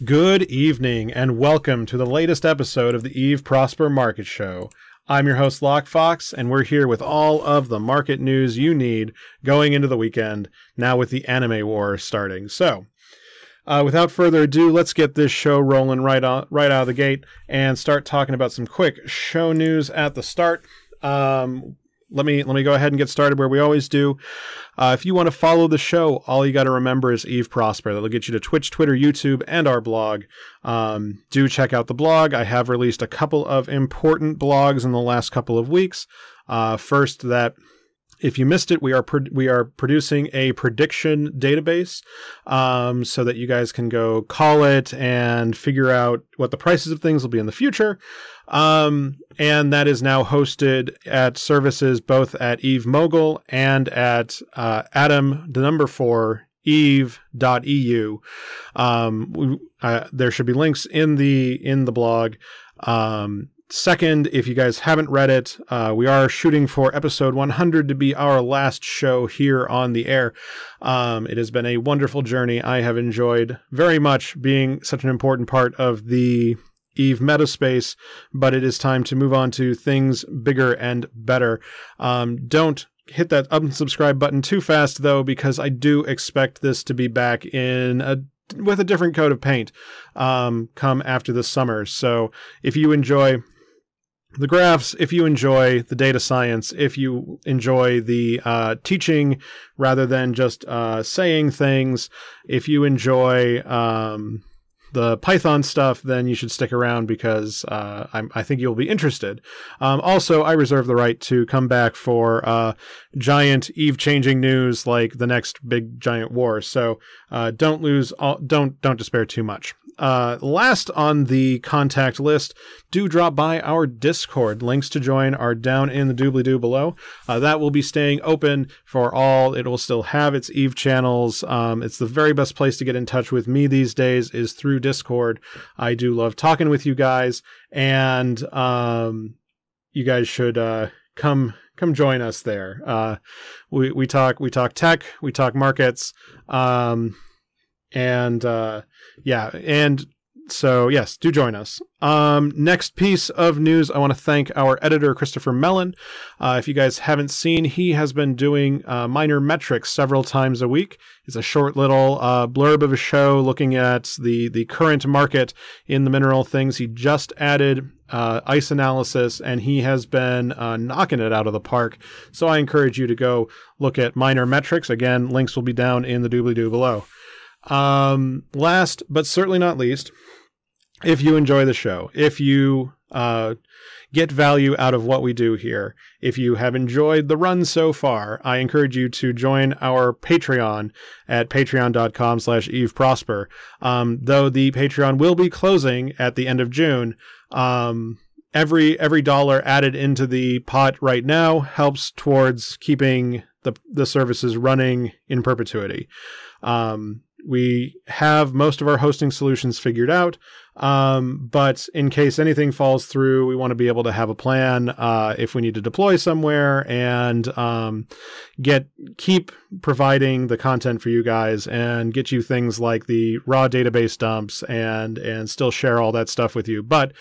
Good evening, and welcome to the latest episode of the Eve Prosper Market Show. I'm your host, Lockefox, and we're here with all of the market news you need going into the weekend, now with the anime war starting. So, without further ado, let's get this show rolling right out of the gate and start talking about some quick show news at the start. Let me go ahead and get started where we always do. If you want to follow the show, all you got to remember is Eve Prosper. That'll get you to Twitch, Twitter, YouTube, and our blog. Do check out the blog. I have released a couple of important blogs in the last couple of weeks. First, that if you missed it, we are producing a prediction database so that you guys can go call it and figure out what the prices of things will be in the future. And that is now hosted at services both at Eve Mogul and at Adam4 eve.eu. There should be links in the blog. Second, if you guys haven't read it, we are shooting for episode 100 to be our last show here on the air. It has been a wonderful journey. I have enjoyed very much being such an important part of the Eve metaspace, but it is time to move on to things bigger and better. Don't hit that unsubscribe button too fast, though, because I do expect this to be back with a different coat of paint come after the summer. So if you enjoy the graphs, if you enjoy the data science, if you enjoy the teaching rather than just saying things, if you enjoy the Python stuff, then you should stick around because I think you'll be interested. Also, I reserve the right to come back for giant Eve-changing news like the next big giant war. So don't despair too much. Last on the contact list, do drop by our Discord. Links to join are down in the doobly-doo below. That will be staying open for all. It will still have its Eve channels. It's the very best place to get in touch with me these days is through Discord. I do love talking with you guys, and you guys should come join us there. We talk tech, we talk markets, and so yes, do join us. Next piece of news, I want to thank our editor, Christopher Mellen. If you guys haven't seen, he has been doing minor metrics several times a week. It's a short little blurb of a show looking at the current market in the mineral things. He just added ice analysis, and he has been knocking it out of the park. So I encourage you to go look at minor metrics. Again, links will be down in the doobly-doo below. Last but certainly not least, if you enjoy the show, if you get value out of what we do here, if you have enjoyed the run so far, I encourage you to join our Patreon at patreon.com/eveprosper. Though the Patreon will be closing at the end of June, every dollar added into the pot right now helps towards keeping the services running in perpetuity. We have most of our hosting solutions figured out, but in case anything falls through, we want to be able to have a plan if we need to deploy somewhere and keep providing the content for you guys and get you things like the raw database dumps and still share all that stuff with you. But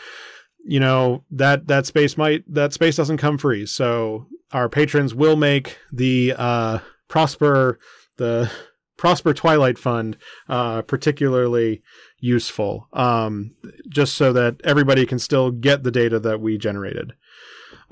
you know that space doesn't come free, so our patrons will make the Prosper Twilight Fund particularly useful, just so that everybody can still get the data that we generated.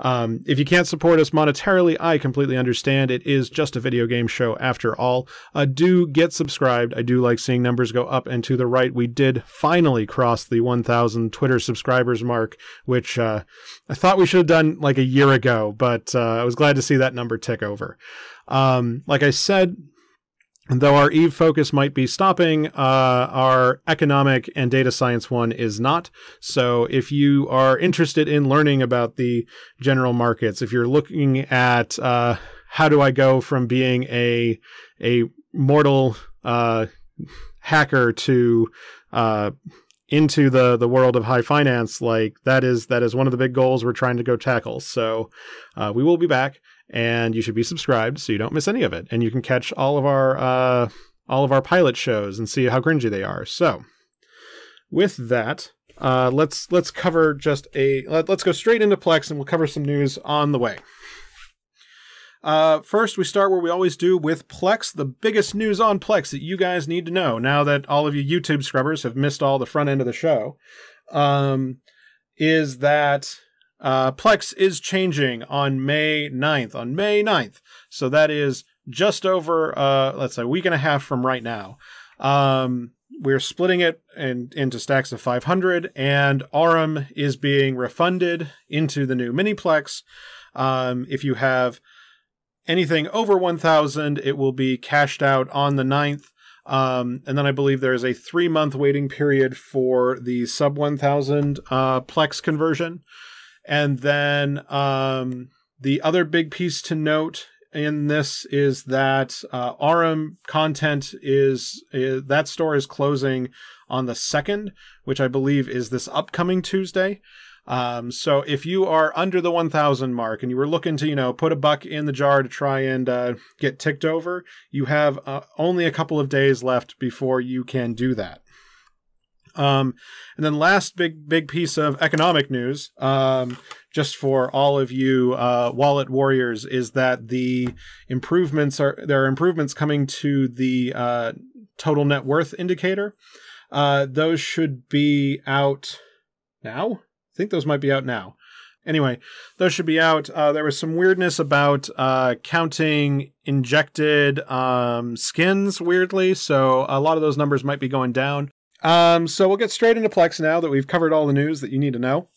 If you can't support us monetarily, I completely understand. It is just a video game show after all. Do get subscribed. I do like seeing numbers go up and to the right. We did finally cross the 1,000 Twitter subscribers mark, which I thought we should have done like a year ago, but I was glad to see that number tick over. Like I said, though our Eve focus might be stopping, our economic and data science one is not. So if you are interested in learning about the general markets, if you're looking at how do I go from being a mortal hacker to into the world of high finance, like that is one of the big goals we're trying to go tackle. So we will be back. And you should be subscribed so you don't miss any of it. And you can catch all of our pilot shows and see how cringy they are. So with that, let's cover just let's go straight into Plex, and we'll cover some news on the way. First, we start where we always do with Plex, the biggest news on Plex that you guys need to know now that all of you YouTube scrubbers have missed all the front end of the show, is that Plex is changing on May 9th. So that is just over, let's say, a week and a half from right now. We're splitting it into stacks of 500, and Aurum is being refunded into the new Miniplex. If you have anything over 1,000, it will be cashed out on the 9th. And then I believe there is a 3-month waiting period for the sub 1,000 Plex conversion. And then the other big piece to note in this is that Aurum content that store is closing on the 2nd, which I believe is this upcoming Tuesday. So if you are under the 1,000 mark and you were looking to, put $1 in the jar to try and get ticked over, you have only a couple of days left before you can do that. And then last big piece of economic news, just for all of you wallet warriors, is that there are improvements coming to the total net worth indicator. Those should be out now. I think those might be out now. Anyway, those should be out. There was some weirdness about counting injected skins weirdly, so a lot of those numbers might be going down. So we'll get straight into Plex now that we've covered all the news that you need to know.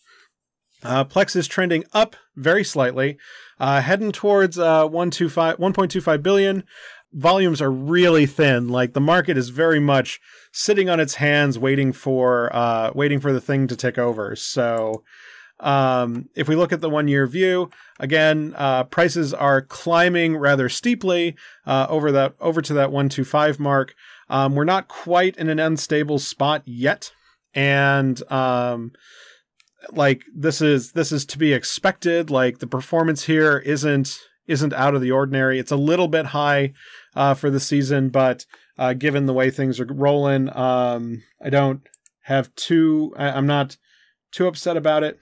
Plex is trending up very slightly, heading towards 1.25 billion. Volumes are really thin. Like, the market is very much sitting on its hands, waiting for the thing to tick over. So, if we look at the 1-year view, again, prices are climbing rather steeply over to that 125 mark. We're not quite in an unstable spot yet, and this is to be expected. Like, the performance here isn't out of the ordinary. It's a little bit high for the season, but given the way things are rolling, I'm not too upset about it.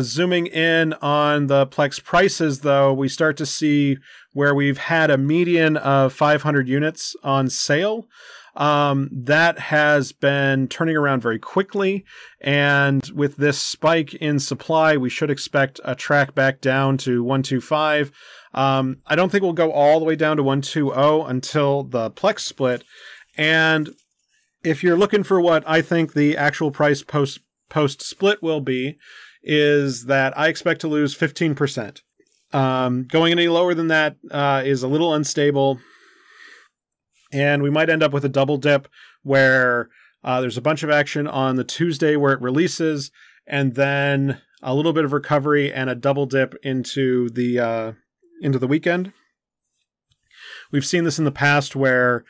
Zooming in on the Plex prices, though, we start to see where we've had a median of 500 units on sale. That has been turning around very quickly, and with this spike in supply, we should expect a track back down to 125. I don't think we'll go all the way down to 120 until the Plex split. And if you're looking for what I think the actual price post split will be, is that I expect to lose 15%. Going any lower than that is a little unstable. And we might end up with a double dip where there's a bunch of action on the Tuesday where it releases, and then a little bit of recovery and a double dip into the weekend. We've seen this in the past where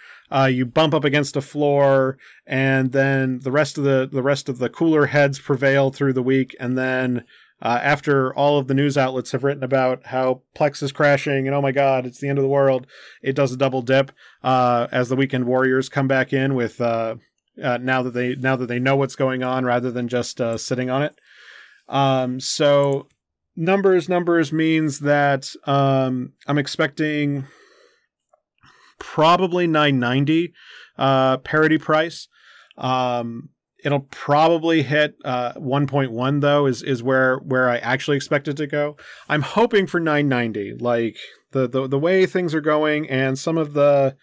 you bump up against a floor, and then the rest of the cooler heads prevail through the week, and then after all of the news outlets have written about how Plex is crashing and oh my god, it's the end of the world, it does a double dip as the weekend warriors come back in with now that they know what's going on rather than just sitting on it. So numbers means that I'm expecting probably 990 parity price. It'll probably hit 1.1 though, is where I actually expect it to go. I'm hoping for 990. Like the way things are going, and some of the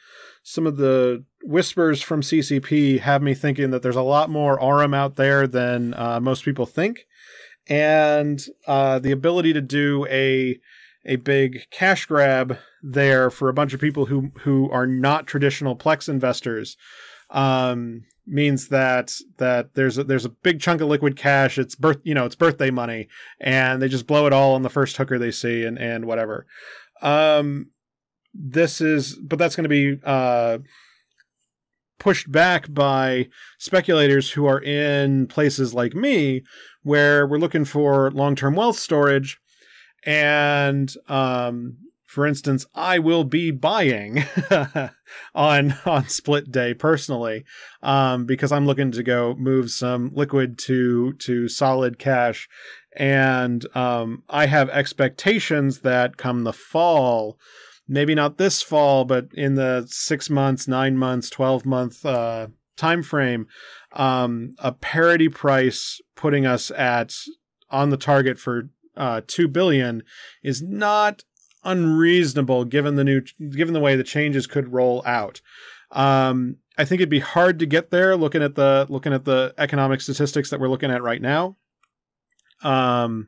whispers from CCP have me thinking that there's a lot more Aurum out there than most people think, and the ability to do a big cash grab there for a bunch of people who are not traditional Plex investors means that there's a big chunk of liquid cash. It's birthday money, and they just blow it all on the first hooker they see and whatever. But that's going to be pushed back by speculators who are in places like me, where we're looking for long-term wealth storage, and For instance, I will be buying on split day personally, because I'm looking to go move some liquid to solid cash. And I have expectations that come the fall, maybe not this fall, but in the 6 months, 9 months, 12-month time frame, a parity price putting us on the target for 2 billion is not unreasonable given the way the changes could roll out. I think it'd be hard to get there looking at the economic statistics that we're looking at right now. But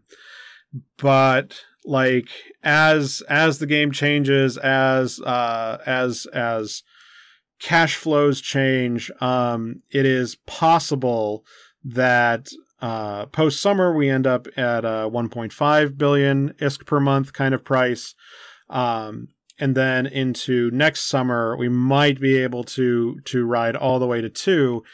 like as the game changes, as cash flows change, it is possible that post summer we end up at a 1.5 billion ISK per month kind of price. And then into next summer, we might be able to ride all the way to 2.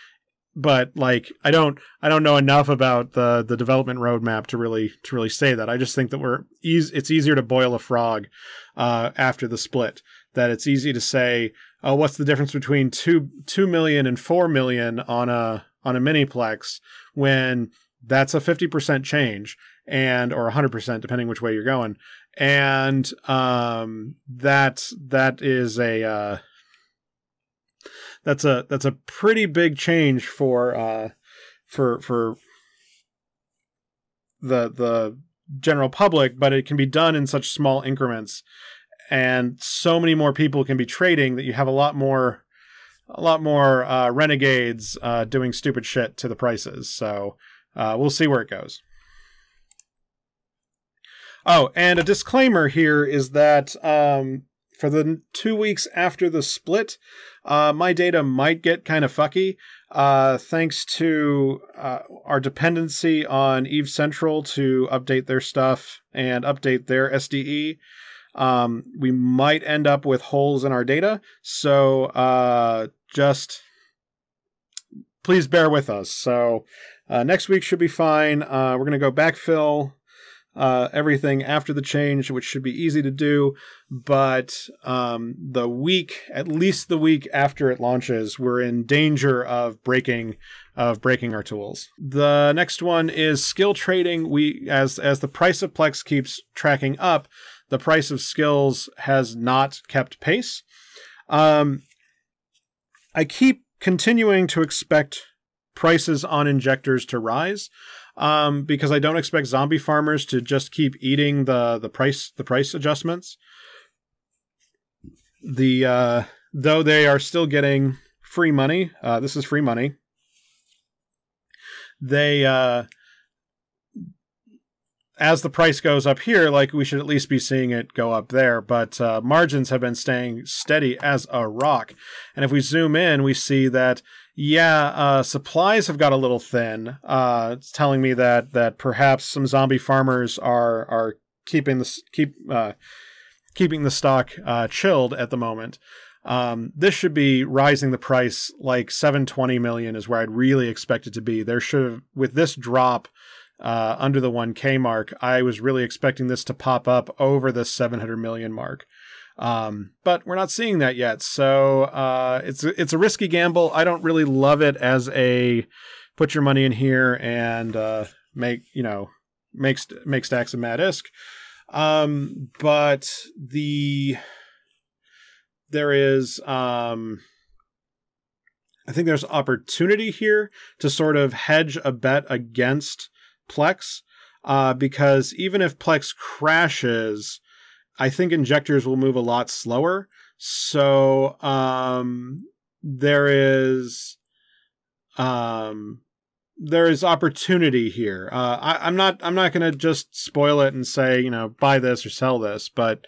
But like, I don't know enough about the development roadmap to really say that. I just think that it's easier to boil a frog after the split. That it's easy to say, oh, what's the difference between 2 million and 4 million on a mini Plex, when that's a 50% change, or 100% depending which way you're going. And that is that's a pretty big change for the general public, but it can be done in such small increments, and so many more people can be trading that you have a lot more renegades doing stupid shit to the prices. So we'll see where it goes. Oh, and a disclaimer here is that for the 2 weeks after the split, my data might get kind of fucky, thanks to our dependency on Eve Central to update their stuff and update their SDE. We might end up with holes in our data, so just please bear with us. So next week should be fine. We're going to go backfill everything after the change, which should be easy to do, but at least the week after it launches, we're in danger of breaking our tools. The next one is skill trading. As the price of Plex keeps tracking up, the price of skills has not kept pace. I keep continuing to expect prices on injectors to rise, because I don't expect zombie farmers to just keep eating the price adjustments. Though they are still getting free money. This is free money. They as the price goes up here, like, we should at least be seeing it go up there, but margins have been staying steady as a rock. And if we zoom in, we see that supplies have got a little thin. It's telling me that perhaps some zombie farmers are keeping the stock chilled at the moment. This should be rising the price, like 720 million is where I'd really expect it to be. There should have, with this drop under the 1K mark, I was really expecting this to pop up over the 700 million mark. But we're not seeing that yet. So it's a risky gamble. I don't really love it as a put your money in here and make stacks of mad ISK. But there is I think there's opportunity here to sort of hedge a bet against Plex, because even if Plex crashes, I think injectors will move a lot slower. So there is opportunity here. I'm not going to just spoil it and say, buy this or sell this, but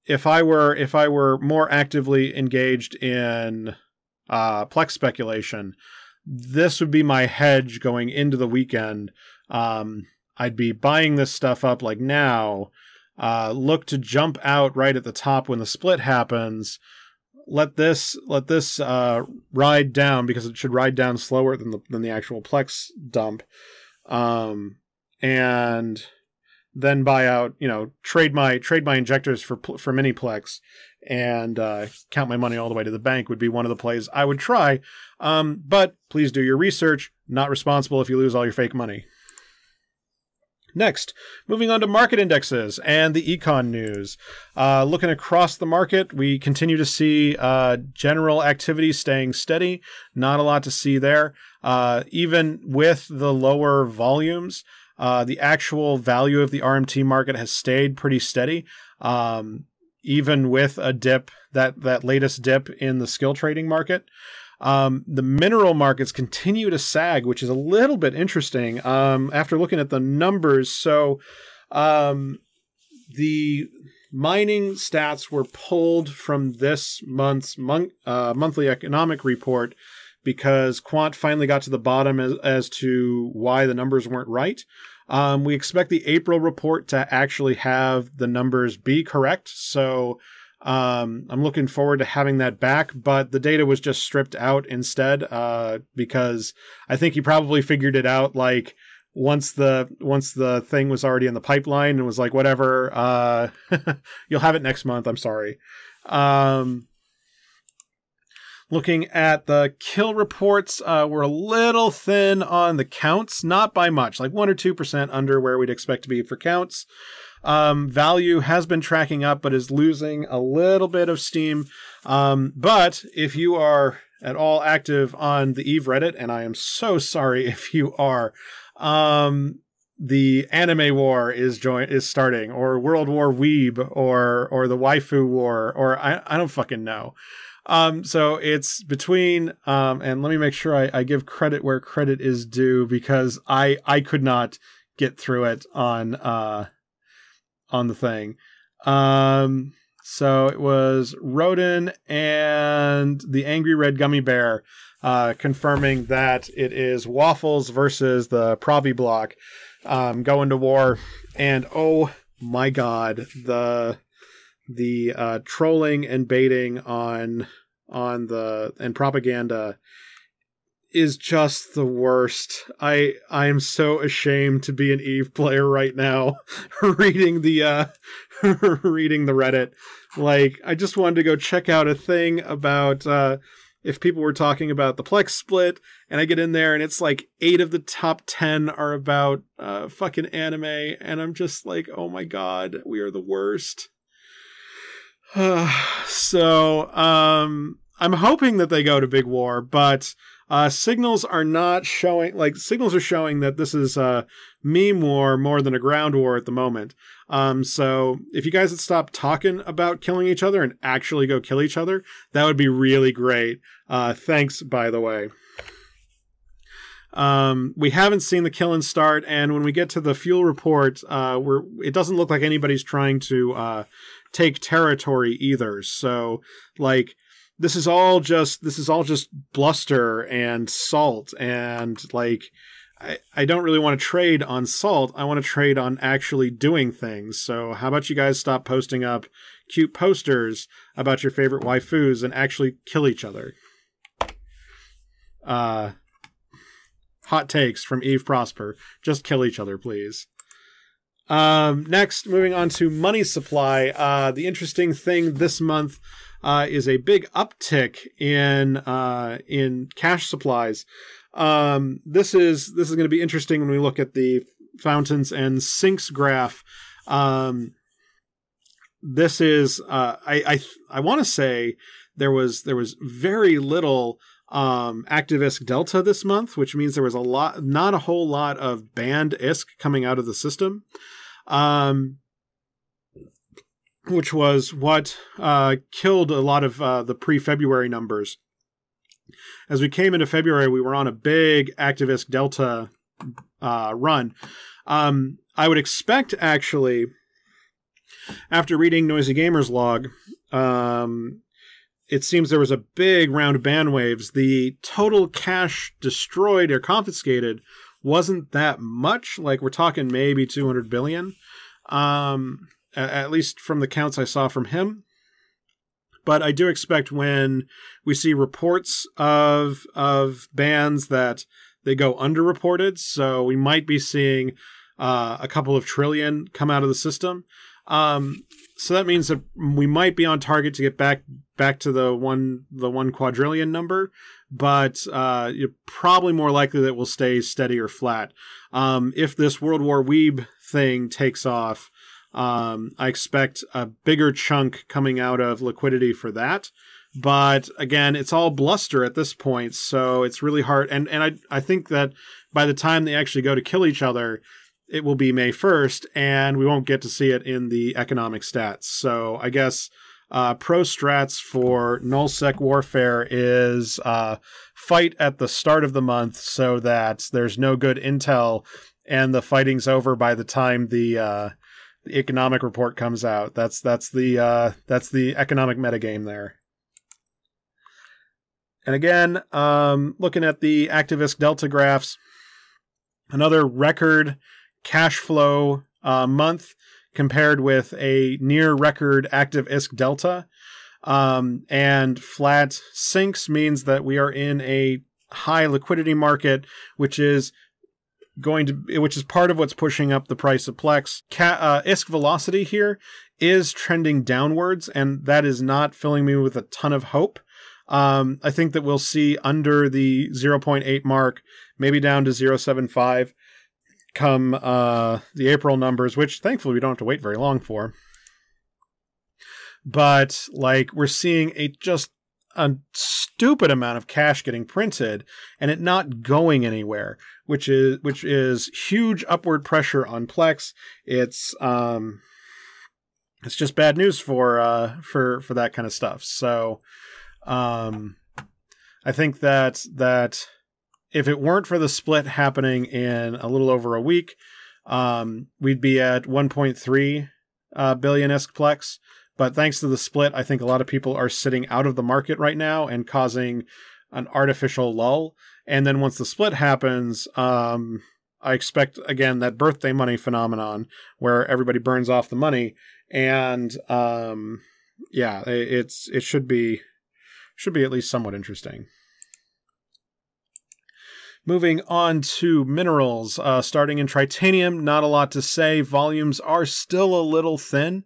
if I were more actively engaged in Plex speculation, this would be my hedge going into the weekend. I'd be buying this stuff up like now, look to jump out right at the top when the split happens, let this ride down, because it should ride down slower than the actual Plex dump, and then buy out, trade my injectors for mini Plex and count my money all the way to the bank would be one of the plays I would try. But please do your research. Not responsible if you lose all your fake money. Next, moving on to market indexes and the econ news. Looking across the market, we continue to see general activity staying steady. Not a lot to see there. Even with the lower volumes, the actual value of the RMT market has stayed pretty steady. Even with a dip, that latest dip in the skill trading market. The mineral markets continue to sag, which is a little bit interesting after looking at the numbers. So the mining stats were pulled from this month's monthly economic report because Quant finally got to the bottom as to why the numbers weren't right. We expect the April report to actually have the numbers be correct. So I'm looking forward to having that back, but the data was just stripped out instead, because I think he probably figured it out like once the thing was already in the pipeline and was like, whatever, you'll have it next month. I'm sorry. Looking at the kill reports, we're a little thin on the counts, not by much, like 1 or 2% under where we'd expect to be for counts. Value has been tracking up, but is losing a little bit of steam. But if you are at all active on the Eve Reddit, and I am so sorry if you are, the anime war is starting, or World War Weeb, or the waifu war, or I don't fucking know. So it's between, and let me make sure I give credit where credit is due, because I could not get through it on the thing. So it was Rodin and the Angry Red Gummy Bear, confirming that it is Waffles versus the Provi block, going to war. And oh my God, the trolling and baiting on and propaganda is just the worst. I am so ashamed to be an Eve player right now, reading the Reddit. Like, I just wanted to go check out a thing about if people were talking about the Plex split, and I get in there and it's like 8 of the top 10 are about fucking anime, and I'm just like, oh my God, we are the worst. So I'm hoping that they go to big war, but signals are not showing. Like, signals are showing that this is a meme war more than a ground war at the moment. So if you guys would stop talking about killing each other and actually go kill each other, that would be really great. Thanks, by the way. We haven't seen the killing start, and when we get to the fuel report, it doesn't look like anybody's trying to take territory either. So, like, this is all just bluster and salt, and like, I don't really want to trade on salt. I want to trade on actually doing things. So how about you guys stop posting up cute posters about your favorite waifus and actually kill each other? Hot takes from Eve Prosper. Just kill each other, please. Next, moving on to money supply. The interesting thing this month is a big uptick in cash supplies. This is going to be interesting when we look at the fountains and sinks graph. This is I want to say there was very little active-ISK delta this month, which means there was not a whole lot of banned ISK coming out of the system, which was what killed a lot of the pre-February numbers. As we came into February, we were on a big active-ISK delta run. I would expect, actually, after reading Noisy Gamer's log, it seems there was a big round of ban waves. The total cash destroyed or confiscated wasn't that much. Like, we're talking maybe 200 billion, at least from the counts I saw from him. But I do expect when we see reports of bans that they go underreported. So we might be seeing a couple of trillion come out of the system. So that means that we might be on target to get back to the one quadrillion number, but you're probably more likely that we'll stay steady or flat. If this World War Weeb thing takes off, I expect a bigger chunk coming out of liquidity for that. But again, it's all bluster at this point, so it's really hard. And I think that by the time they actually go to kill each other, it will be May 1st, and we won't get to see it in the economic stats. So I guess pro strats for nullsec warfare is fight at the start of the month so that there's no good intel and the fighting's over by the time the economic report comes out. That's the economic metagame there. And again, looking at the ActiveISK Delta graphs, another record cash flow month compared with a near record ActiveISK Delta. And flat sinks means that we are in a high liquidity market, which is part of what's pushing up the price of Plex. ISK velocity here is trending downwards, and that is not filling me with a ton of hope. I think that we'll see under the 0.8 mark, maybe down to 0.75 come the April numbers, which thankfully we don't have to wait very long for. But like, we're seeing just a stupid amount of cash getting printed and it not going anywhere, which is huge upward pressure on Plex. It's just bad news for that kind of stuff. So I think that if it weren't for the split happening in a little over a week, we'd be at 1.3 billion ISK Plex. But thanks to the split, I think a lot of people are sitting out of the market right now and causing an artificial lull. And then once the split happens, I expect, again, that birthday money phenomenon where everybody burns off the money. And yeah, it should be at least somewhat interesting. Moving on to minerals, starting in titanium, not a lot to say. Volumes are still a little thin.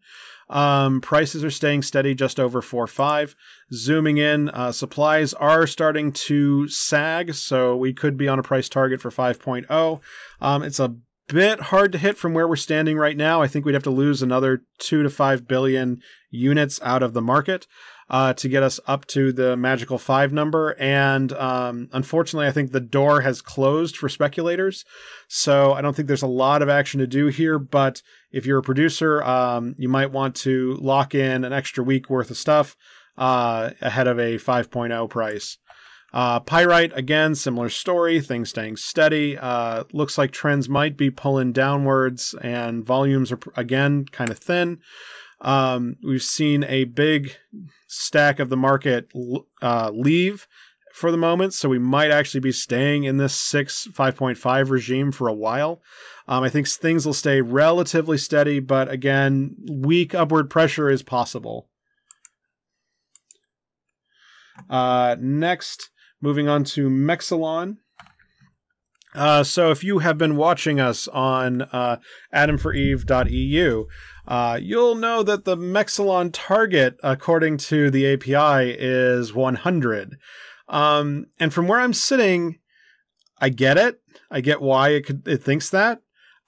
Prices are staying steady, just over 4.5. Zooming in, supplies are starting to sag, so we could be on a price target for 5.0. It's a bit hard to hit from where we're standing right now. I think we'd have to lose another 2 to 5 billion units out of the market to get us up to the magical 5 number. And unfortunately, I think the door has closed for speculators. So I don't think there's a lot of action to do here. But if you're a producer, you might want to lock in an extra week worth of stuff ahead of a 5.0 price. Pyrite, again, similar story, things staying steady. Looks like trends might be pulling downwards and volumes are, again, kind of thin. We've seen a big stack of the market leave for the moment, so we might actually be staying in this 5.5 regime for a while. I think things will stay relatively steady, but again, weak upward pressure is possible. Next, moving on to Mexilon. So if you have been watching us on adamforeve.eu, you'll know that the Mexilon target, according to the API, is 100. And from where I'm sitting, I get it. I get why it thinks that.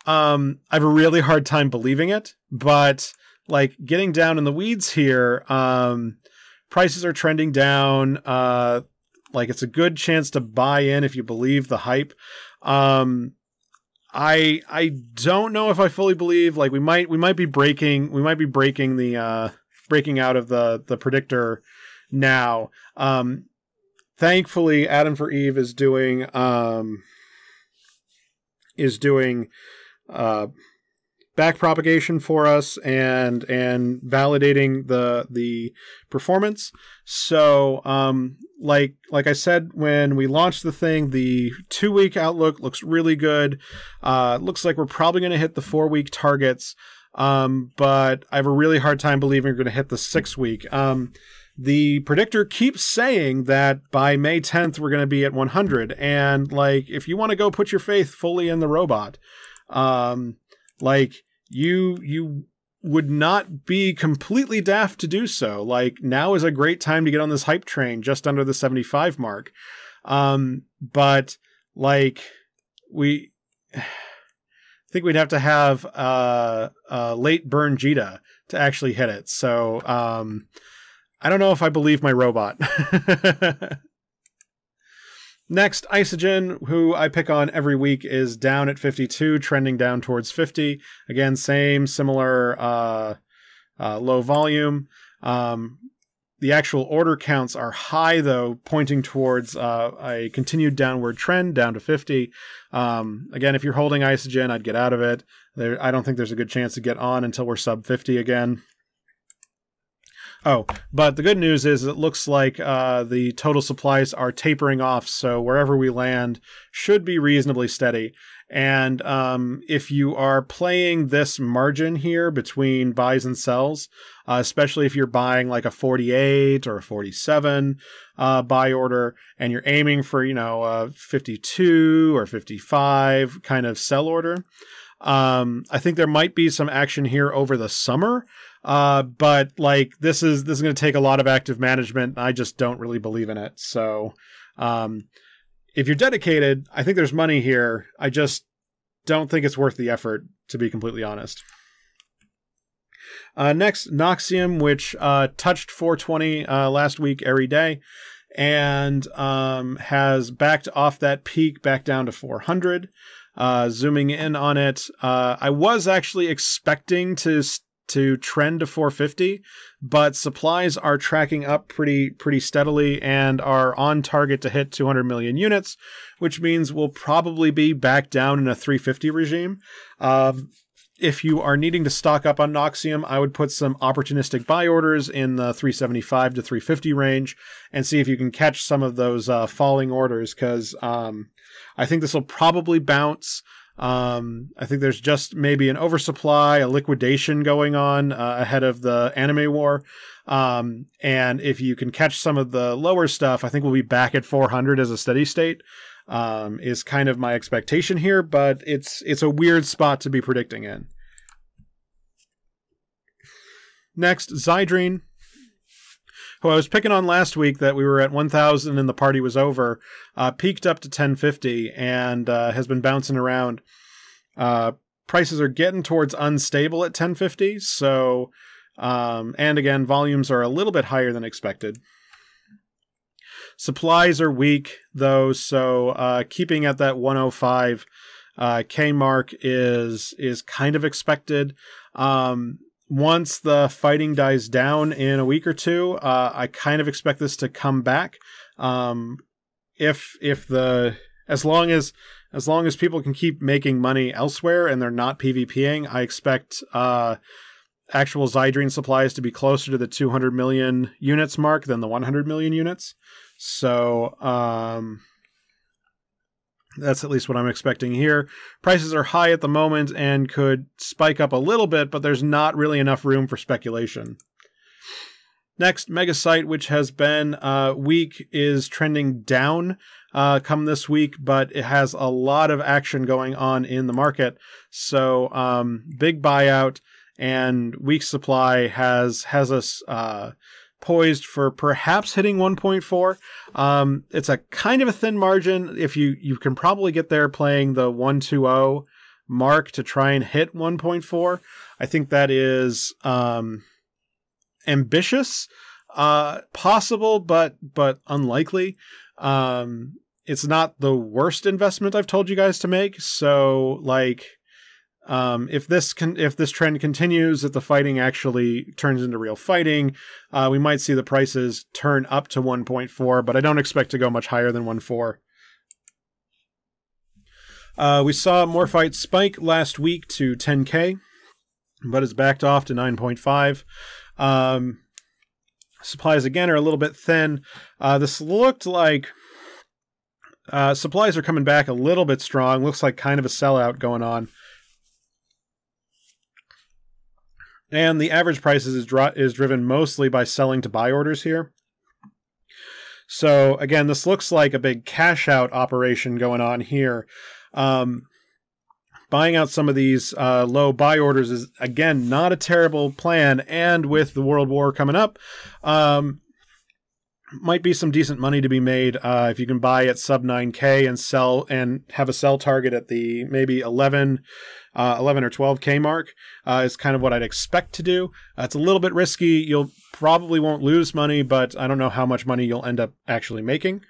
I have a really hard time believing it, but like getting down in the weeds here, prices are trending down. Like it's a good chance to buy in if you believe the hype. I don't know if I fully believe, like we might be breaking the breaking out of the predictor now. Thankfully Adam for Eve is doing back propagation for us and validating the performance. So like I said when we launched the thing, the 2-week outlook looks really good. Looks like we're probably going to hit the 4-week targets, but I have a really hard time believing we're going to hit the 6-week. The predictor keeps saying that by May 10th we're going to be at 100, and like if you want to go put your faith fully in the robot, Like you would not be completely daft to do so. Like, now is a great time to get on this hype train just under the 75 mark. But like I think we'd have to have a late burn Jita to actually hit it. So I don't know if I believe my robot. Next, Isogen, who I pick on every week, is down at 52, trending down towards 50. Again, similar low volume. The actual order counts are high, though, pointing towards a continued downward trend down to 50. Again, if you're holding Isogen, I'd get out of it. I don't think there's a good chance to get on until we're sub 50 again. Oh, but the good news is it looks like the total supplies are tapering off, so wherever we land should be reasonably steady. And if you are playing this margin here between buys and sells, especially if you're buying like a 48 or a 47 buy order, and you're aiming for, a 52 or 55 kind of sell order, I think there might be some action here over the summer. But like this is going to take a lot of active management. I just don't really believe in it. So, if you're dedicated, I think there's money here. I just don't think it's worth the effort, to be completely honest. Next, Noxium, which touched 420 last week every day, and has backed off that peak back down to 400. Zooming in on it, I was actually expecting to trend to 450, but supplies are tracking up pretty steadily and are on target to hit 200 million units, which means we'll probably be back down in a 350 regime. If you are needing to stock up on Noxium, I would put some opportunistic buy orders in the 375 to 350 range and see if you can catch some of those falling orders, because I think this will probably bounce. I think there's just maybe an oversupply, a liquidation going on ahead of the anime war. And if you can catch some of the lower stuff, I think we'll be back at 400 as a steady state, is kind of my expectation here, but it's a weird spot to be predicting in. Next, Zydrine, who I was picking on last week that we were at 1,000 and the party was over, peaked up to 1050 and has been bouncing around. Prices are getting towards unstable at 1050, so, and again, volumes are a little bit higher than expected. Supplies are weak, though, so keeping at that 105 K mark is kind of expected. Once the fighting dies down in a week or two, I kind of expect this to come back. As long as people can keep making money elsewhere and they're not PvPing, I expect actual Zydrine supplies to be closer to the 200 million units mark than the 100 million units. So that's at least what I'm expecting here. Prices are high at the moment and could spike up a little bit, but there's not really enough room for speculation. Next, Megasite, which has been weak, is trending down come this week, but it has a lot of action going on in the market. So big buyout and weak supply has us poised for perhaps hitting 1.4. It's a kind of a thin margin. If you can probably get there playing the 120 mark to try and hit 1.4. I think that is ambitious, possible, but unlikely. It's not the worst investment I've told you guys to make. So like, if this trend continues, if the fighting actually turns into real fighting, we might see the prices turn up to 1.4, but I don't expect to go much higher than 1.4. We saw Morphite spike last week to 10K, but it's backed off to 9.5. Supplies again are a little bit thin. This looked like supplies are coming back a little bit strong. Looks like kind of a sellout going on. And the average price is driven mostly by selling to buy orders here. So again, this looks like a big cash out operation going on here. But buying out some of these low buy orders is, again, not a terrible plan. And with the World War coming up, might be some decent money to be made if you can buy at sub 9K and sell and have a sell target at the maybe 11 or 12K mark is kind of what I'd expect to do. It's a little bit risky. You'll probably won't lose money, but I don't know how much money you'll end up actually making.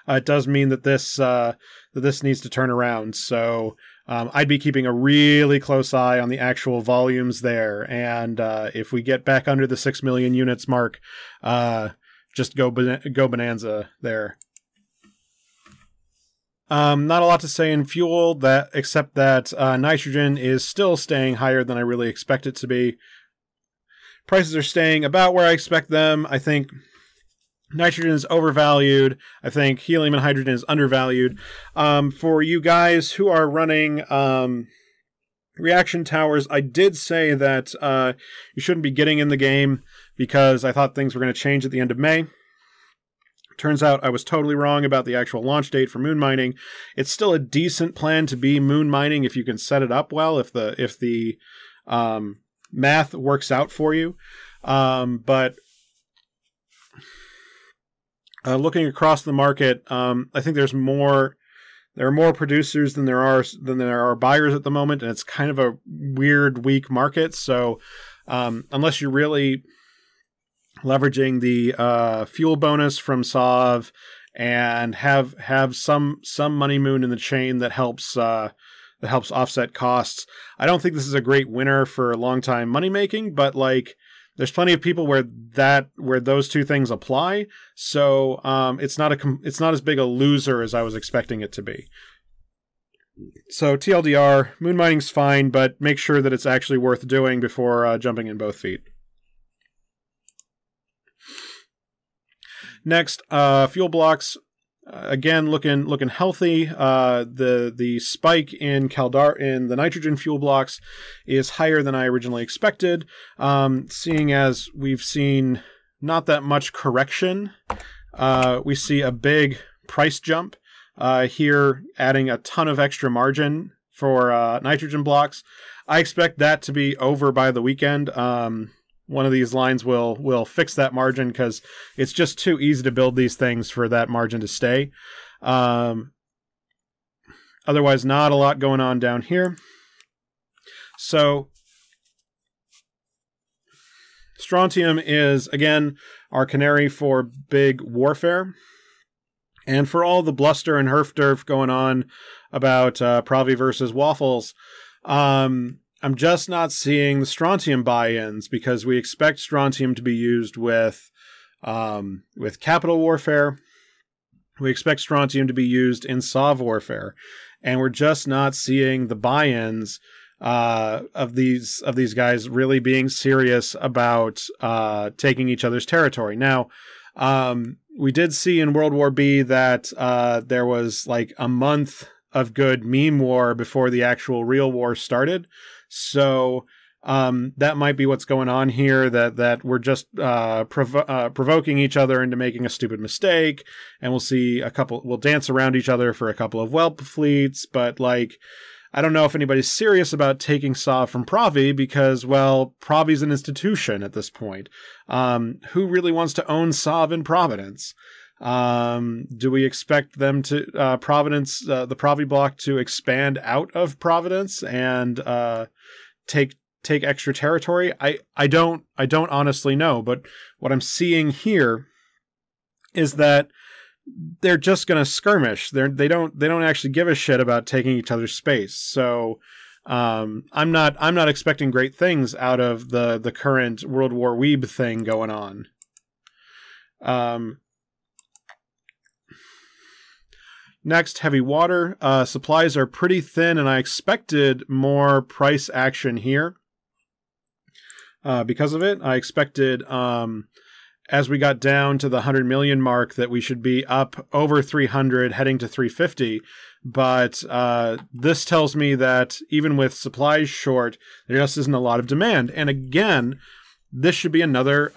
It does mean that this needs to turn around. So I'd be keeping a really close eye on the actual volumes there. And if we get back under the 6 million units mark, just go bonanza there. Not a lot to say in fuel except that nitrogen is still staying higher than I really expect it to be. Prices are staying about where I expect them. I think nitrogen is overvalued. I think helium and hydrogen is undervalued. For you guys who are running reaction towers, I did say that you shouldn't be getting in the game because I thought things were going to change at the end of May. Turns out I was totally wrong about the actual launch date for moon mining. It's still a decent plan to be moon mining if you can set it up well, if the math works out for you. But looking across the market, I think there are more producers than there are buyers at the moment, and it's kind of a weird, weak market. So unless you're really leveraging the fuel bonus from SOV and have some money moon in the chain that helps offset costs, I don't think this is a great winner for long time money making. But like, there's plenty of people where those two things apply. So it's not as big a loser as I was expecting it to be. So TLDR, moon mining's fine, but make sure that it's actually worth doing before jumping in both feet. Next, fuel blocks. Again, looking healthy. The spike in the nitrogen fuel blocks is higher than I originally expected. Seeing as we've seen not that much correction, we see a big price jump here, adding a ton of extra margin for nitrogen blocks. I expect that to be over by the weekend. One of these lines will fix that margin because it's just too easy to build these things for that margin to stay. Otherwise, not a lot going on down here. So strontium is, again, our canary for big warfare. And for all the bluster and herf-derf going on about Pravi versus Waffles, I'm just not seeing the strontium buy-ins because we expect strontium to be used with capital warfare. We expect strontium to be used in SOV warfare, and we're just not seeing the buy-ins of these guys really being serious about taking each other's territory. Now, we did see in World War B that there was like a month of good meme war before the actual real war started. So that might be what's going on here, that we're just provoking each other into making a stupid mistake, and we'll dance around each other for a couple of whelp fleets, but like, I don't know if anybody's serious about taking SOV from Pravi because, well, Pravi's an institution at this point. Who really wants to own SOV in Providence? Do we expect them to Providence, the Pravi block, to expand out of Providence and take extra territory? I don't honestly know, but what I'm seeing here is that they're just going to skirmish. They don't actually give a shit about taking each other's space. So I'm not expecting great things out of the current World War Weeb thing going on. Next, heavy water. Supplies are pretty thin, and I expected more price action here. Because of it, I expected, as we got down to the 100 million mark, that we should be up over 300, heading to 350. But this tells me that even with supplies short, there just isn't a lot of demand. And again, this should be another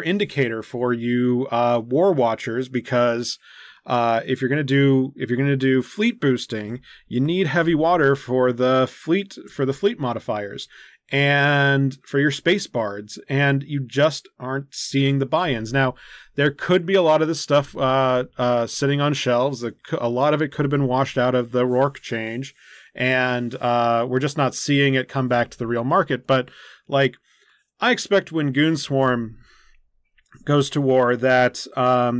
indicator for you war watchers, because If you're going to do fleet boosting, you need heavy water for the fleet modifiers and for your space bards, and you just aren't seeing the buy-ins. Now, there could be a lot of this stuff sitting on shelves. A lot of it could have been washed out of the Rourke change, and we're just not seeing it come back to the real market. But like, I expect when Goonswarm goes to war that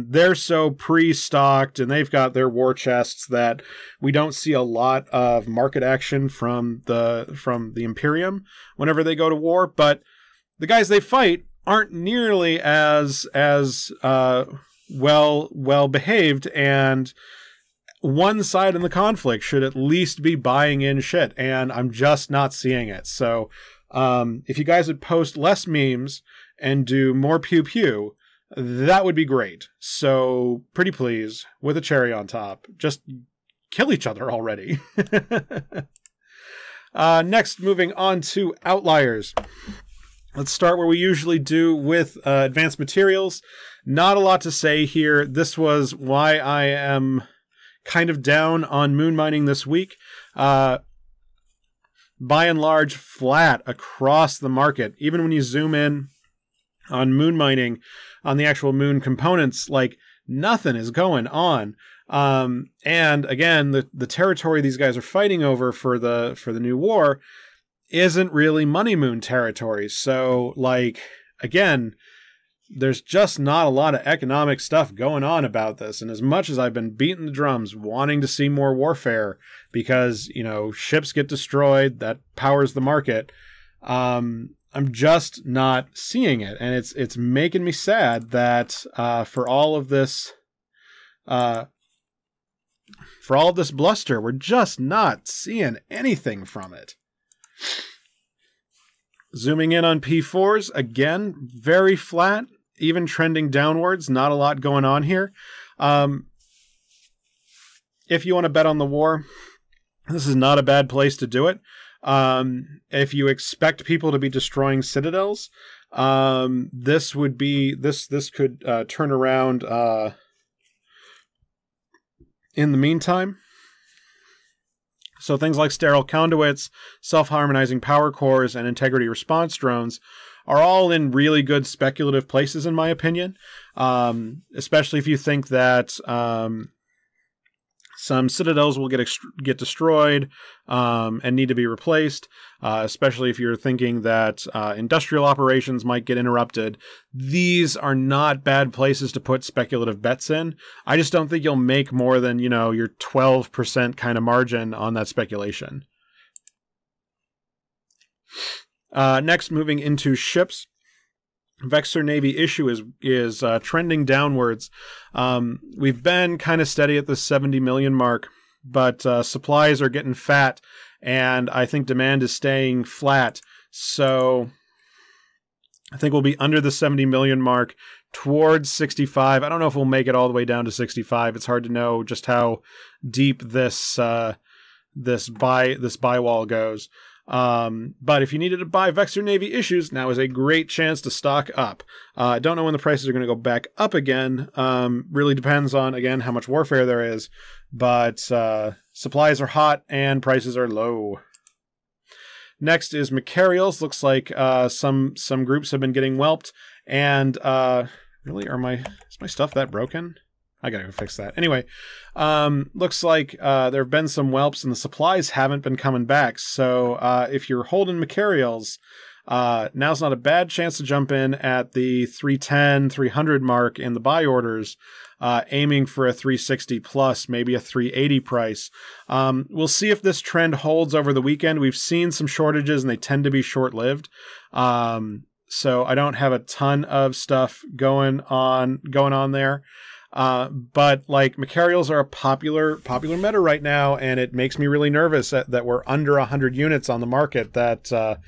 they're so pre-stocked and they've got their war chests that we don't see a lot of market action from the Imperium whenever they go to war. But the guys they fight aren't nearly as well behaved, and one side in the conflict should at least be buying in shit, and I'm just not seeing it. So if you guys would post less memes and do more pew pew, that would be great. So pretty please, with a cherry on top, just kill each other already. Next, moving on to Outliers. Let's start where we usually do with advanced materials. Not a lot to say here. This was why I am kind of down on moon mining this week. By and large, flat across the market. Even when you zoom in on moon mining, on the actual moon components, like, nothing is going on. And again, the territory these guys are fighting over for the new war isn't really money moon territory. So, like, again, there's just not a lot of economic stuff going on about this. And as much as I've been beating the drums wanting to see more warfare because, you know, ships get destroyed, that powers the market, I'm just not seeing it. And it's making me sad that for all of this bluster, we're just not seeing anything from it. Zooming in on P4s, again, very flat, even trending downwards, not a lot going on here. If you want to bet on the war, this is not a bad place to do it. If you expect people to be destroying citadels, this could turn around in the meantime. So things like sterile conduits, self-harmonizing power cores, and integrity response drones are all in really good speculative places, in my opinion. Especially if you think that some citadels will get destroyed and need to be replaced, especially if you're thinking that industrial operations might get interrupted. These are not bad places to put speculative bets in. I just don't think you'll make more than, you know, your 12% kind of margin on that speculation. Next, moving into ships. Vexor Navy issue is trending downwards. We've been kind of steady at the 70 million mark, but supplies are getting fat, and I think demand is staying flat. So I think we'll be under the 70 million mark, towards 65. I don't know if we'll make it all the way down to 65. It's hard to know just how deep this buy wall goes. But if you needed to buy Vexor Navy issues, now is a great chance to stock up. I don't know when the prices are going to go back up again. Really depends on, again, how much warfare there is. But supplies are hot and prices are low. Next is Macarials. Looks like some groups have been getting whelped. And really, is my stuff that broken? I gotta go fix that. Anyway, looks like there have been some whelps and the supplies haven't been coming back. So if you're holding Macarials, now's not a bad chance to jump in at the 310, 300 mark in the buy orders, aiming for a 360 plus, maybe a 380 price. We'll see if this trend holds over the weekend. We've seen some shortages and they tend to be short-lived. So I don't have a ton of stuff going on there. But like, Macarials are a popular meta right now, and it makes me really nervous that we're under 100 units on the market. That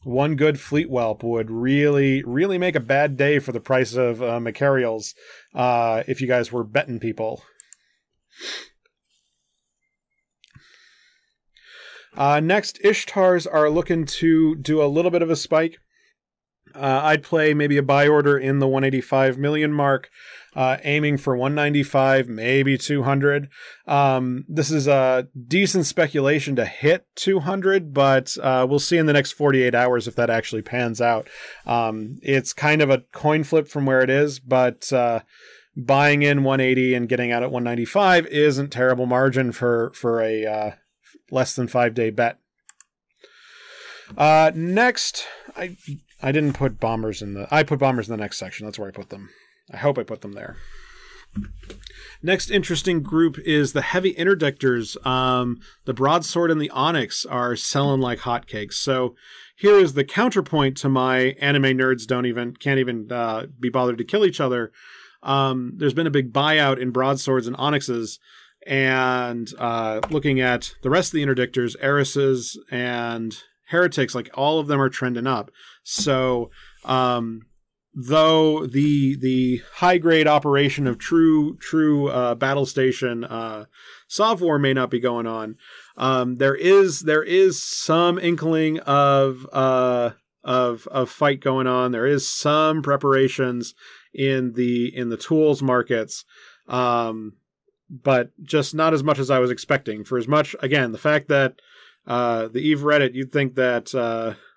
one good fleet whelp would really make a bad day for the price of Macarials if you guys were betting people. Next, Ishtars are looking to do a little bit of a spike. I'd play maybe a buy order in the 185 million mark, aiming for 195, maybe 200. This is a decent speculation to hit 200, but we'll see in the next 48 hours if that actually pans out. It's kind of a coin flip from where it is, but buying in 180 and getting out at 195 isn't terrible margin for a less than 5-day bet. Next, I didn't put bombers I put bombers in the next section. That's where I put them. I hope I put them there. Next interesting group is the heavy interdictors. The broadsword and the onyx are selling like hotcakes. So here is the counterpoint to my anime nerds can't even be bothered to kill each other. There's been a big buyout in broadswords and onyxes, and looking at the rest of the interdictors, Erises and heretics, like all of them are trending up. So though the high grade operation of true battle station Sov War may not be going on, there is some inkling of fight going on. There is some preparations in the tools markets, but just not as much as I was expecting. For as much, again, the fact that the Eve Reddit, you'd think that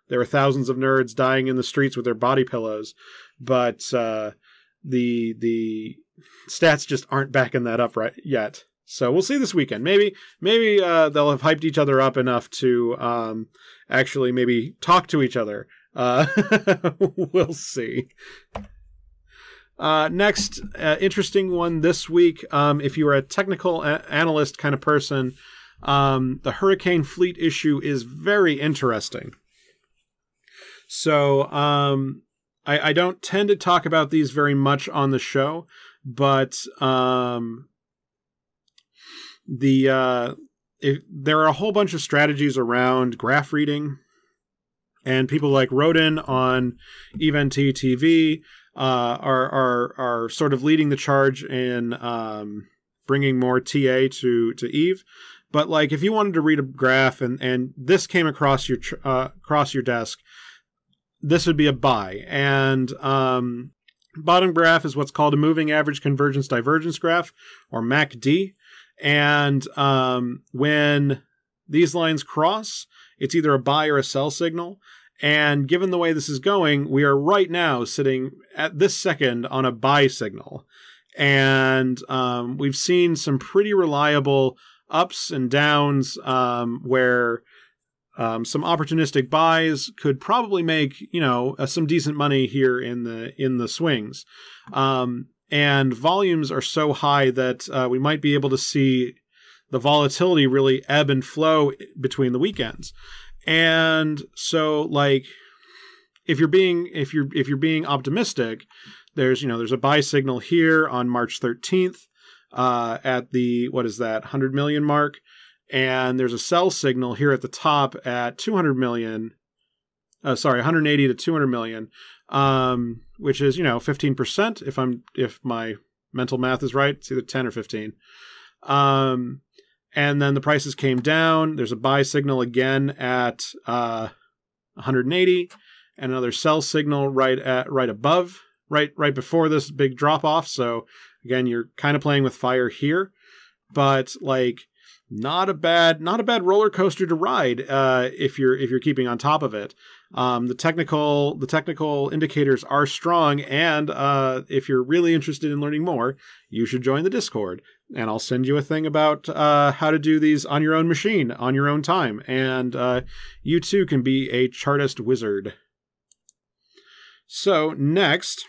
there were thousands of nerds dying in the streets with their body pillows, but the stats just aren't backing that up right yet. So we'll see this weekend. Maybe they'll have hyped each other up enough to actually maybe talk to each other. We'll see. Next, interesting one this week. If you are a technical analyst kind of person, the Hurricane Fleet issue is very interesting. So I don't tend to talk about these very much on the show, but there are a whole bunch of strategies around graph reading, and people like Rodin on Event TV are sort of leading the charge in bringing more TA to Eve. But like, if you wanted to read a graph and this came across your desk, this would be a buy. And bottom graph is what's called a moving average convergence divergence graph, or MACD. And when these lines cross, it's either a buy or a sell signal. And given the way this is going, we are right now sitting at this second on a buy signal. And we've seen some pretty reliable ups and downs where some opportunistic buys could probably make, some decent money here in the swings. And volumes are so high that we might be able to see the volatility really ebb and flow between the weekends. And so, like, if you're being optimistic, there's a buy signal here on March 13th at the 100 million mark, and there's a sell signal here at the top at 200 million. 180 to 200 million, which is 15%. If my mental math is right, it's either 10 or 15. And then the prices came down. There's a buy signal again at 180, and another sell signal right before this big drop off. So again, you're kind of playing with fire here, but like not a bad roller coaster to ride if you're keeping on top of it. The technical indicators are strong, and if you're really interested in learning more, you should join the Discord, and I'll send you a thing about how to do these on your own machine, on your own time, and you too can be a chartist wizard. So next,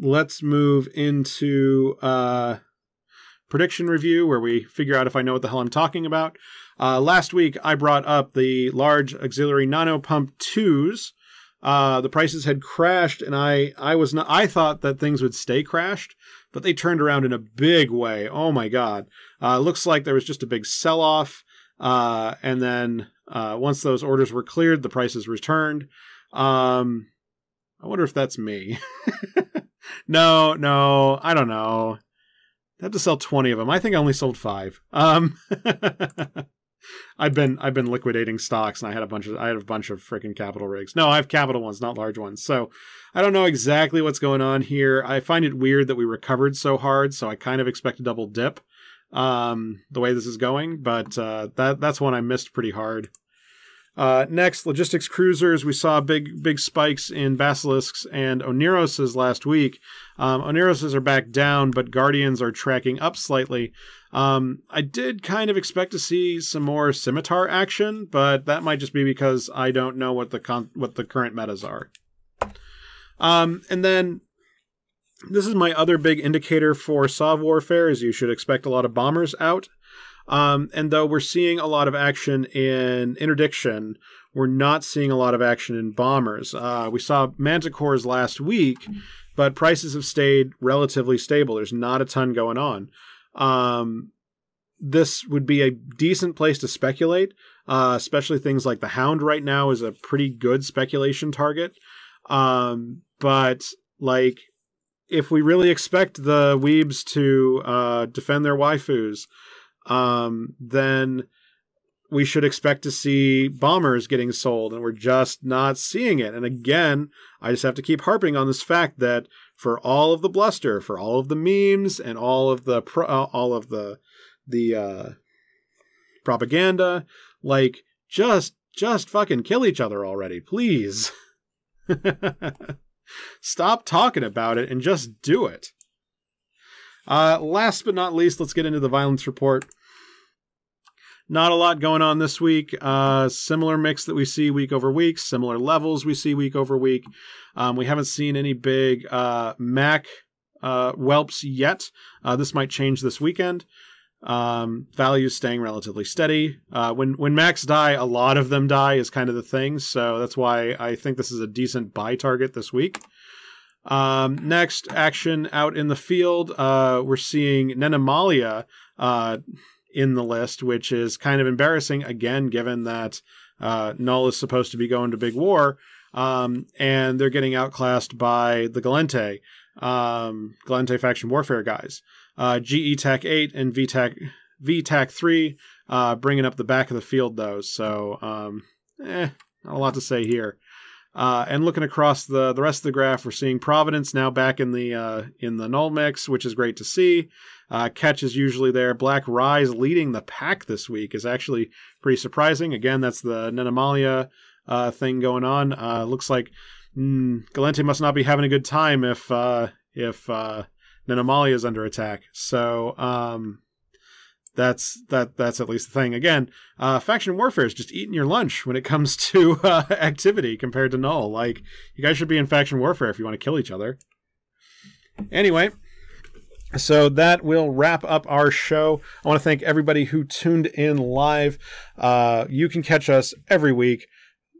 let's move into prediction review, where we figure out if I know what the hell I'm talking about. Last week, I brought up the large auxiliary nano pump 2s. The prices had crashed, and I thought that things would stay crashed, but they turned around in a big way. Oh my God. Looks like there was just a big sell-off. And then once those orders were cleared, the prices returned. I wonder if that's me. No, I don't know. I have to sell 20 of them. I think I only sold 5. I've been liquidating stocks, and I had a bunch of freaking capital rigs. No, I have capital ones, not large ones. So I don't know exactly what's going on here. I find it weird that we recovered so hard, so I kind of expect a double dip the way this is going, but that's one I missed pretty hard. Next, logistics cruisers. We saw big spikes in Basilisks and Oneiroses last week. Oneiroses are back down, but Guardians are tracking up slightly. I did kind of expect to see some more Scimitar action, but that might just be because I don't know what the current metas are. And then this is my other big indicator for Sov warfare, is you should expect a lot of bombers out. And though we're seeing a lot of action in interdiction, we're not seeing a lot of action in bombers. We saw manticores last week, but prices have stayed relatively stable. There's not a ton going on. This would be a decent place to speculate, especially things like the Hound right now is a pretty good speculation target. But like, if we really expect the weebs to defend their waifus, then we should expect to see bombers getting sold, and we're just not seeing it. And again, I just have to keep harping on this fact that for all of the bluster, for all of the memes, and all of the propaganda, like, just fucking kill each other already, please. Stop talking about it and just do it. Last but not least, let's get into the violence report. Not a lot going on this week. Similar mix that we see week over week. Similar levels we see week over week. We haven't seen any big Mac whelps yet. This might change this weekend. Values staying relatively steady. When Macs die, a lot of them die is kind of the thing. So that's why I think this is a decent buy target this week. Next, action out in the field. We're seeing Nenemalia in the list, which is kind of embarrassing, again, given that Null is supposed to be going to big war, and they're getting outclassed by the Gallente faction warfare guys. GE TAC 8 and VTAC 3 bringing up the back of the field, though, so not a lot to say here. And looking across the rest of the graph, we're seeing Providence now back in the Null mix, which is great to see. Catch is usually there. Black Rise leading the pack this week is actually pretty surprising. Again, that's the Nenemalia thing going on. Looks like Gallente must not be having a good time if Nenemalia is under attack. So that's at least the thing. Again, faction warfare is just eating your lunch when it comes to activity compared to Null. Like, you guys should be in faction warfare if you want to kill each other. Anyway, so that will wrap up our show. I want to thank everybody who tuned in live. You can catch us every week,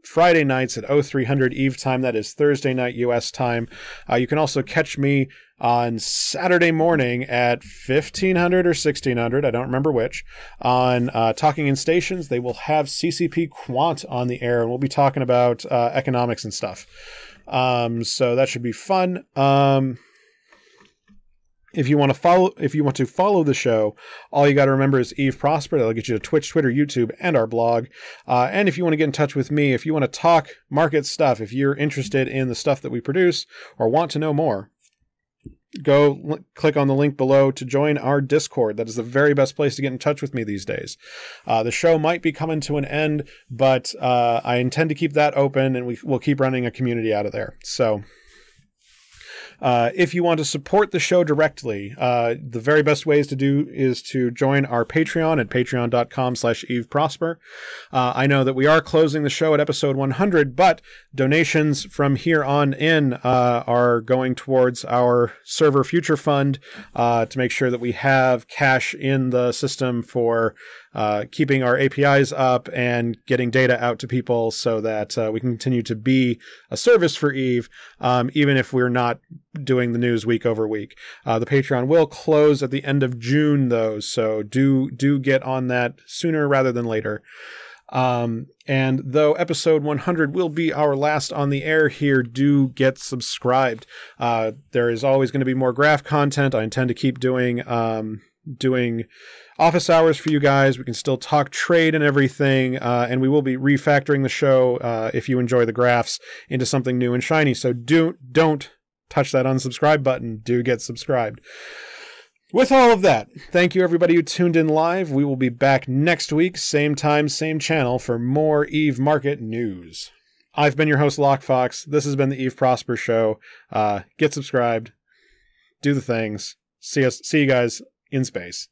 Friday nights at 0300 Eve time. That is Thursday night US time. You can also catch me on Saturday morning at 1500 or 1600, I don't remember which, on Talking in Stations. They will have CCP Quant on the air, and we'll be talking about economics and stuff. So that should be fun. If you want to follow the show, all you got to remember is Eve Prosper. That'll get you to Twitch, Twitter, YouTube, and our blog. And if you want to get in touch with me, if you want to talk market stuff, if you're interested in the stuff that we produce or want to know more, go click on the link below to join our Discord. That is the very best place to get in touch with me these days. The show might be coming to an end, but I intend to keep that open, and we'll keep running a community out of there. So if you want to support the show directly, the very best ways to do is to join our Patreon at patreon.com/EveProsper. I know that we are closing the show at episode 100, but donations from here on in are going towards our server future fund to make sure that we have cash in the system for keeping our APIs up and getting data out to people so that we can continue to be a service for Eve, even if we're not doing the news week over week. The Patreon will close at the end of June, though, so do get on that sooner rather than later. And though episode 100 will be our last on the air here, do get subscribed. There is always going to be more graph content. I intend to keep doing doing office hours for you guys. We can still talk trade and everything, and we will be refactoring the show, if you enjoy the graphs, into something new and shiny. So don't touch that unsubscribe button. Do get subscribed. With all of that, thank you everybody who tuned in live. We will be back next week, same time, same channel, for more Eve Market news. I've been your host, Lockefox. This has been the Eve Prosper Show. Get subscribed. Do the things. See you guys in space.